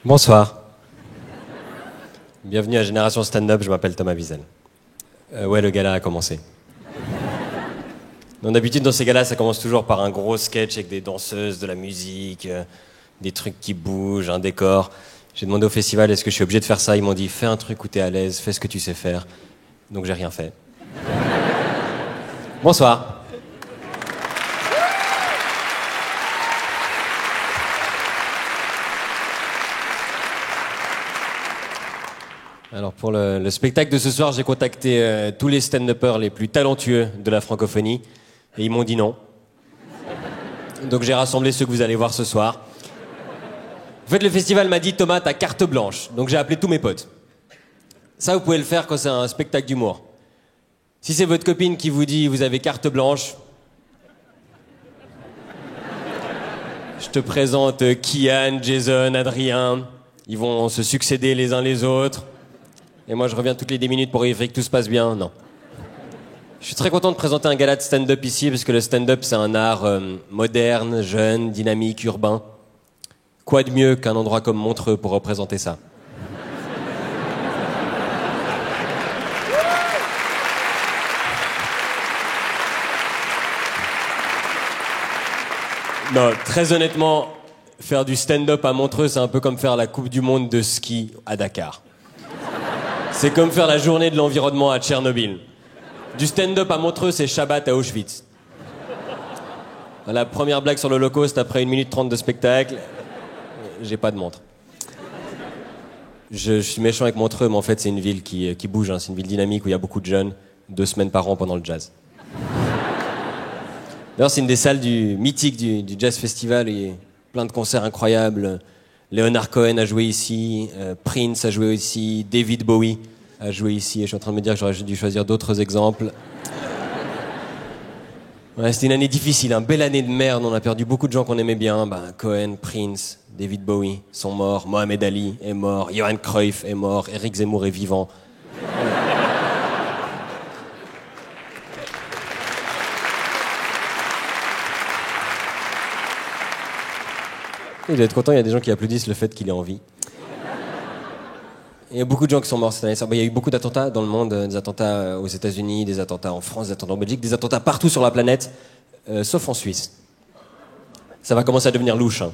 Bonsoir. Bienvenue à Génération Stand-Up, je m'appelle Thomas Wiesel. Ouais, le gala a commencé. Donc, d'habitude, dans ces galas, ça commence toujours par un gros sketch avec des danseuses, de la musique, des trucs qui bougent, un décor. J'ai demandé au festival, est-ce que je suis obligé de faire ça? Ils m'ont dit, fais un truc où t'es à l'aise, fais ce que tu sais faire. Donc j'ai rien fait. Bonsoir. Alors pour le spectacle de ce soir, j'ai contacté tous les stand-uppers les plus talentueux de la francophonie et ils m'ont dit non. Donc j'ai rassemblé ceux que vous allez voir ce soir. En fait, le festival m'a dit, Thomas, t'as carte blanche. Donc j'ai appelé tous mes potes. Ça, vous pouvez le faire quand c'est un spectacle d'humour. Si c'est votre copine qui vous dit, vous avez carte blanche, je te présente Kian, Jason, Adrien. Ils vont se succéder les uns les autres. Et moi, je reviens toutes les 10 minutes pour vérifier que tout se passe bien. Non. Je suis très content de présenter un gala de stand-up ici, parce que le stand-up, c'est un art moderne, jeune, dynamique, urbain. Quoi de mieux qu'un endroit comme Montreux pour représenter ça? Non, très honnêtement, faire du stand-up à Montreux, c'est un peu comme faire la Coupe du Monde de ski à Dakar. C'est comme faire la journée de l'environnement à Tchernobyl. Du stand-up à Montreux, c'est Shabbat à Auschwitz. La première blague sur l'Holocauste après 1 minute 30 de spectacle, j'ai pas de montre. Je suis méchant avec Montreux, mais en fait, c'est une ville qui bouge. Hein. C'est une ville dynamique où il y a beaucoup de jeunes, 2 semaines par an pendant le jazz. D'ailleurs, c'est une des salles mythiques du Jazz Festival. Il y a plein de concerts incroyables. Leonard Cohen a joué ici, Prince a joué ici, David Bowie a joué ici. Et je suis en train de me dire que j'aurais dû choisir d'autres exemples. Ouais, c'était une année difficile, une belle année de merde. On a perdu beaucoup de gens qu'on aimait bien. Cohen, Prince, David Bowie sont morts. Mohamed Ali est mort. Johan Cruyff est mort. Éric Zemmour est vivant. Il doit être content, il y a des gens qui applaudissent le fait qu'il est en vie. Il y a beaucoup de gens qui sont morts cette année. Il y a eu beaucoup d'attentats dans le monde, des attentats aux États-Unis, des attentats en France, des attentats en Belgique, des attentats partout sur la planète, sauf en Suisse. Ça va commencer à devenir louche. Hein.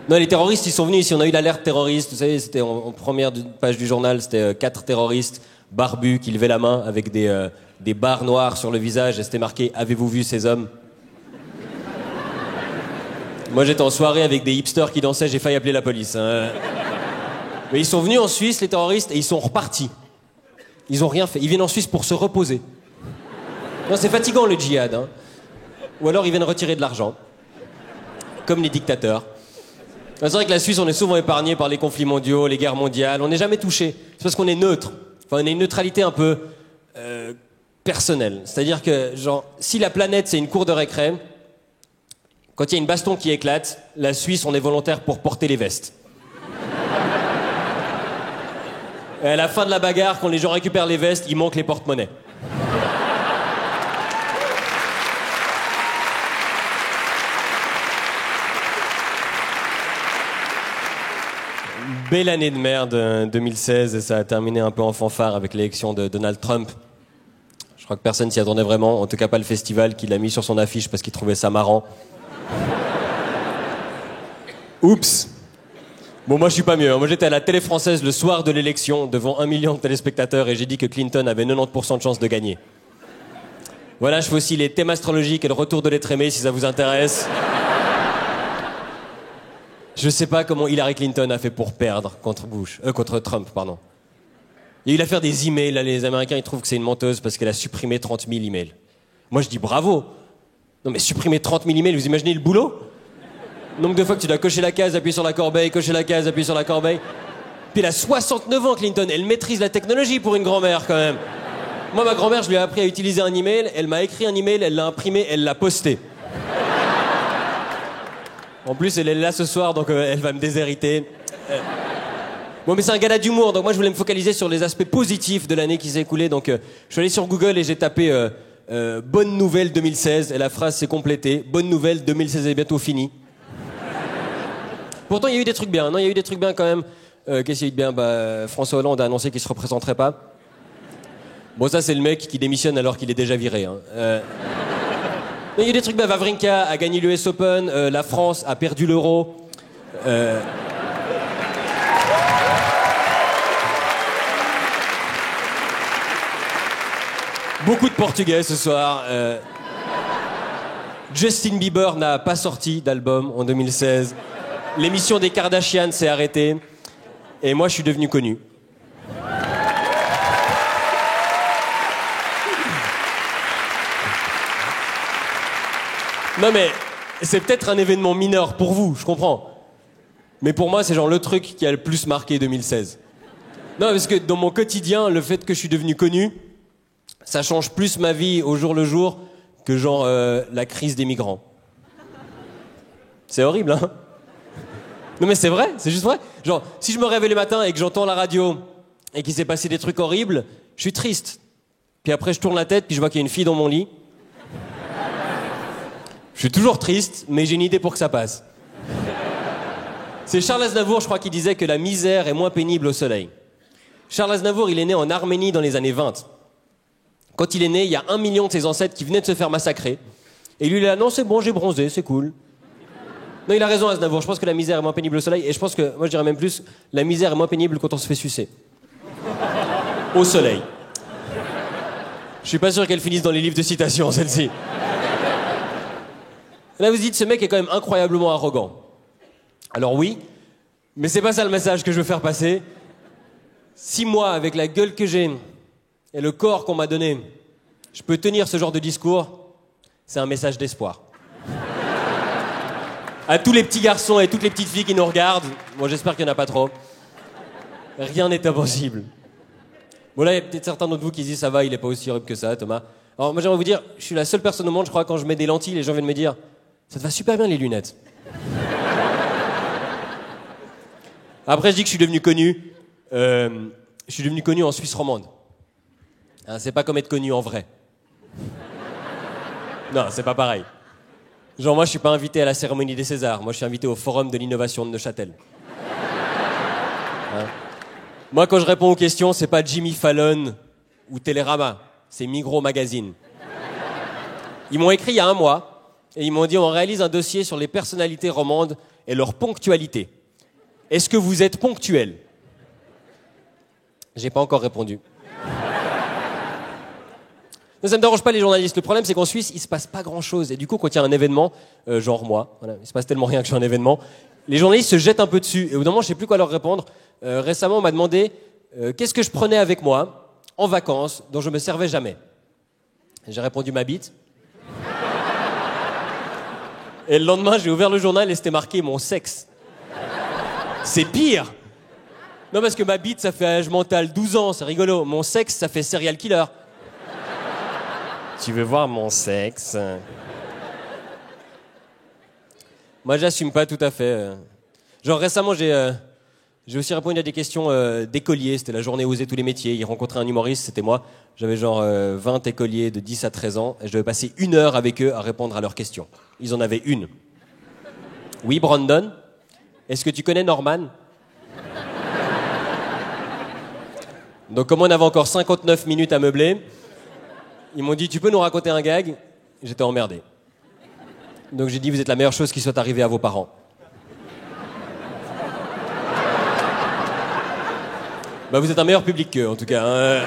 Non, les terroristes, ils sont venus ici. On a eu l'alerte terroriste. Vous savez, c'était en première page du journal, c'était 4 terroristes barbus qui levaient la main avec des barres noires sur le visage et c'était marqué « Avez-vous vu ces hommes ?» Moi, j'étais en soirée avec des hipsters qui dansaient, j'ai failli appeler la police. Hein. Mais ils sont venus en Suisse, les terroristes, et ils sont repartis. Ils ont rien fait. Ils viennent en Suisse pour se reposer. Non, c'est fatigant, le djihad. Hein. Ou alors, ils viennent retirer de l'argent. Comme les dictateurs. C'est vrai que la Suisse, on est souvent épargné par les conflits mondiaux, les guerres mondiales. On n'est jamais touché. C'est parce qu'on est neutre. Enfin, on a une neutralité un peu personnelle. C'est-à-dire que, genre, si la planète, c'est une cour de récré, quand il y a une baston qui éclate, la Suisse, on est volontaire pour porter les vestes. Et à la fin de la bagarre, quand les gens récupèrent les vestes, il manque les porte-monnaies. Belle année de merde, 2016, et ça a terminé un peu en fanfare avec l'élection de Donald Trump. Je crois que personne s'y attendait vraiment, en tout cas pas le festival qui l'a mis sur son affiche parce qu'il trouvait ça marrant. Oups. Bon, moi je suis pas mieux. Moi j'étais à la télé française le soir de l'élection devant 1 million de téléspectateurs et j'ai dit que Clinton avait 90% de chances de gagner. Voilà, je fais aussi les thèmes astrologiques et le retour de l'être aimé si ça vous intéresse. Je sais pas comment Hillary Clinton a fait pour perdre contre Trump, pardon. Il y a eu l'affaire des emails, là, les Américains ils trouvent que c'est une menteuse parce qu'elle a supprimé 30 000 emails. Moi je dis bravo. Non mais supprimer 30 000 emails, vous imaginez le boulot? Nombre de fois que tu dois cocher la case, appuyer sur la corbeille, cocher la case, appuyer sur la corbeille. Puis elle a 69 ans, Clinton. Elle maîtrise la technologie pour une grand-mère, quand même. Moi, ma grand-mère, je lui ai appris à utiliser un email. Elle m'a écrit un email, elle l'a imprimé, elle l'a posté. En plus, elle est là ce soir, donc elle va me déshériter. Bon, mais c'est un gala d'humour, donc moi, je voulais me focaliser sur les aspects positifs de l'année qui s'est écoulée. Donc, je suis allé sur Google et j'ai tapé Bonne nouvelle 2016. Et la phrase s'est complétée. Bonne nouvelle, 2016 est bientôt fini. Pourtant, il y a eu des trucs bien. Non, il y a eu des trucs bien quand même. Qu'est-ce qu'il y a eu de bien? François Hollande a annoncé qu'il se représenterait pas. Bon, ça, c'est le mec qui démissionne alors qu'il est déjà viré. Hein. Mais il y a eu des trucs bien. Wawrinka a gagné l'US Open. La France a perdu l'euro. Beaucoup de Portugais ce soir. Justin Bieber n'a pas sorti d'album en 2016. L'émission des Kardashians s'est arrêtée. Et moi, je suis devenu connu. Non mais, c'est peut-être un événement mineur pour vous, je comprends. Mais pour moi, c'est genre le truc qui a le plus marqué 2016. Non, parce que dans mon quotidien, le fait que je suis devenu connu, ça change plus ma vie au jour le jour que genre la crise des migrants. C'est horrible, hein? Non mais c'est vrai, c'est juste vrai. Genre, si je me réveille le matin et que j'entends la radio et qu'il s'est passé des trucs horribles, je suis triste. Puis après, je tourne la tête, puis je vois qu'il y a une fille dans mon lit. Je suis toujours triste, mais j'ai une idée pour que ça passe. C'est Charles Aznavour, je crois, qui disait que la misère est moins pénible au soleil. Charles Aznavour, il est né en Arménie dans les années 20. Quand il est né, il y a 1 million de ses ancêtres qui venaient de se faire massacrer. Et lui, il est là, non, c'est bon, j'ai bronzé, c'est cool. Non, il a raison, Aznavour. Je pense que la misère est moins pénible au soleil. Et je pense que, moi, je dirais même plus, la misère est moins pénible quand on se fait sucer. Au soleil. Je suis pas sûr qu'elle finisse dans les livres de citations, celle-ci. Là, vous dites, ce mec est quand même incroyablement arrogant. Alors oui, mais c'est pas ça le message que je veux faire passer. Si moi, avec la gueule que j'ai et le corps qu'on m'a donné, je peux tenir ce genre de discours, c'est un message d'espoir. À tous les petits garçons et toutes les petites filles qui nous regardent, moi j'espère qu'il n'y en a pas trop, rien n'est impossible. Bon là, il y a peut-être certains d'entre vous qui disent, ça va, il est pas aussi horrible que ça, Thomas. Alors moi j'aimerais vous dire, je suis la seule personne au monde, je crois, quand je mets des lentilles, les gens viennent me dire, ça te va super bien les lunettes. Après je dis que je suis devenu connu, je suis devenu connu en Suisse romande. Hein, c'est pas comme être connu en vrai. Non, c'est pas pareil. Genre moi je suis pas invité à la cérémonie des Césars, moi je suis invité au Forum de l'innovation de Neuchâtel. Hein? Moi quand je réponds aux questions, c'est pas Jimmy Fallon ou Télérama, c'est Migros Magazine. Ils m'ont écrit il y a 1 mois et ils m'ont dit on réalise un dossier sur les personnalités romandes et leur ponctualité. Est-ce que vous êtes ponctuel? J'ai pas encore répondu. Non, ça me dérange pas les journalistes. Le problème, c'est qu'en Suisse, il se passe pas grand-chose. Et du coup, quand il y a un événement, genre moi, voilà, il se passe tellement rien que je suis un événement, les journalistes se jettent un peu dessus. Et au bout d'un moment, je sais plus quoi leur répondre. Récemment, on m'a demandé qu'est-ce que je prenais avec moi en vacances dont je me servais jamais. J'ai répondu ma bite. Et le lendemain, j'ai ouvert le journal et c'était marqué mon sexe. C'est pire. Non, parce que ma bite, ça fait âge mental 12 ans, c'est rigolo. Mon sexe, ça fait serial killer. Tu veux voir mon sexe? Moi, j'assume pas tout à fait. Genre, récemment, j'ai aussi répondu à des questions d'écoliers. C'était la journée Oser tous les métiers. Ils rencontraient un humoriste, c'était moi. J'avais genre 20 écoliers de 10 à 13 ans. Et je devais passer 1 heure avec eux à répondre à leurs questions. Ils en avaient une. Oui, Brandon? Est-ce que tu connais Norman? Donc, comme on avait encore 59 minutes à meubler, ils m'ont dit, tu peux nous raconter un gag? J'étais emmerdé. Donc j'ai dit, vous êtes la meilleure chose qui soit arrivée à vos parents. Bah vous êtes un meilleur public qu'eux, en tout cas. Hein.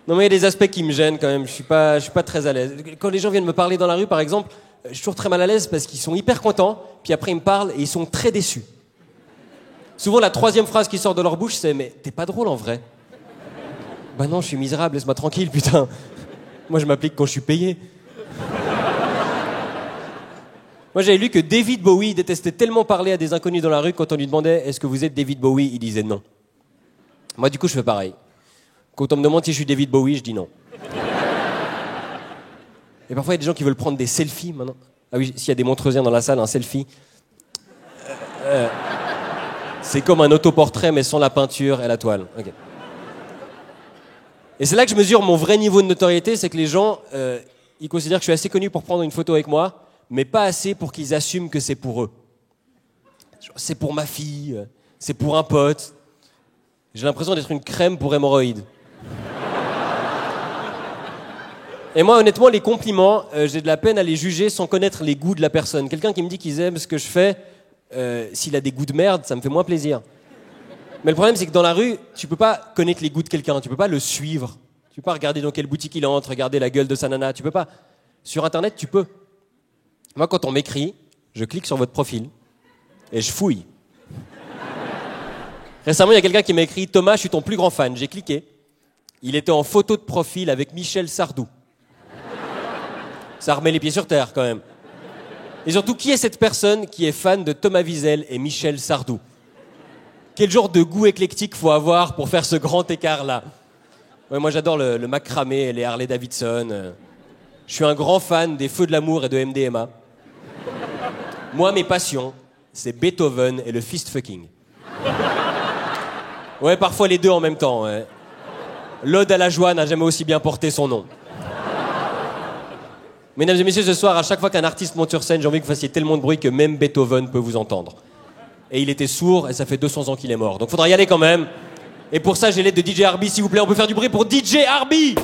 Non mais il y a des aspects qui me gênent quand même, je suis pas très à l'aise. Quand les gens viennent me parler dans la rue, par exemple, je suis toujours très mal à l'aise parce qu'ils sont hyper contents, puis après ils me parlent et ils sont très déçus. Souvent la 3e phrase qui sort de leur bouche, c'est « Mais t'es pas drôle en vrai ». Bah non, je suis misérable, laisse-moi tranquille, putain. Moi, je m'applique quand je suis payé. Moi, j'avais lu que David Bowie détestait tellement parler à des inconnus dans la rue quand on lui demandait « Est-ce que vous êtes David Bowie ?» Il disait non. Moi, du coup, je fais pareil. Quand on me demande si je suis David Bowie, je dis non. Et parfois, il y a des gens qui veulent prendre des selfies, maintenant. Ah oui, s'il y a des Montreusiens dans la salle, un selfie. C'est comme un autoportrait, mais sans la peinture et la toile. Ok. Et c'est là que je mesure mon vrai niveau de notoriété, c'est que les gens, ils considèrent que je suis assez connu pour prendre une photo avec moi, mais pas assez pour qu'ils assument que c'est pour eux. Genre, c'est pour ma fille, c'est pour un pote. J'ai l'impression d'être une crème pour hémorroïdes. Et moi, honnêtement, les compliments, j'ai de la peine à les juger sans connaître les goûts de la personne. Quelqu'un qui me dit qu'il aime ce que je fais, s'il a des goûts de merde, ça me fait moins plaisir. Mais le problème, c'est que dans la rue, tu peux pas connaître les goûts de quelqu'un, tu peux pas le suivre. Tu peux pas regarder dans quelle boutique il entre, regarder la gueule de sa nana, tu peux pas. Sur Internet, tu peux. Moi, quand on m'écrit, je clique sur votre profil et je fouille. Récemment, il y a quelqu'un qui m'a écrit « Thomas, je suis ton plus grand fan ». J'ai cliqué. Il était en photo de profil avec Michel Sardou. Ça remet les pieds sur terre, quand même. Et surtout, qui est cette personne qui est fan de Thomas Wiesel et Michel Sardou? Quel genre de goût éclectique faut avoir pour faire ce grand écart-là? Ouais, moi, j'adore le macramé et les Harley Davidson. Je suis un grand fan des Feux de l'amour et de MDMA. Moi, mes passions, c'est Beethoven et le fist-fucking. Ouais, parfois les deux en même temps. Ouais. L'Ode à la joie n'a jamais aussi bien porté son nom. Mesdames et messieurs, ce soir, à chaque fois qu'un artiste monte sur scène, j'ai envie que vous fassiez tellement de bruit que même Beethoven peut vous entendre. Et il était sourd, et ça fait 200 ans qu'il est mort. Donc faudra y aller quand même. Et pour ça, j'ai l'aide de DJ Arby, s'il vous plaît. On peut faire du bruit pour DJ Arby!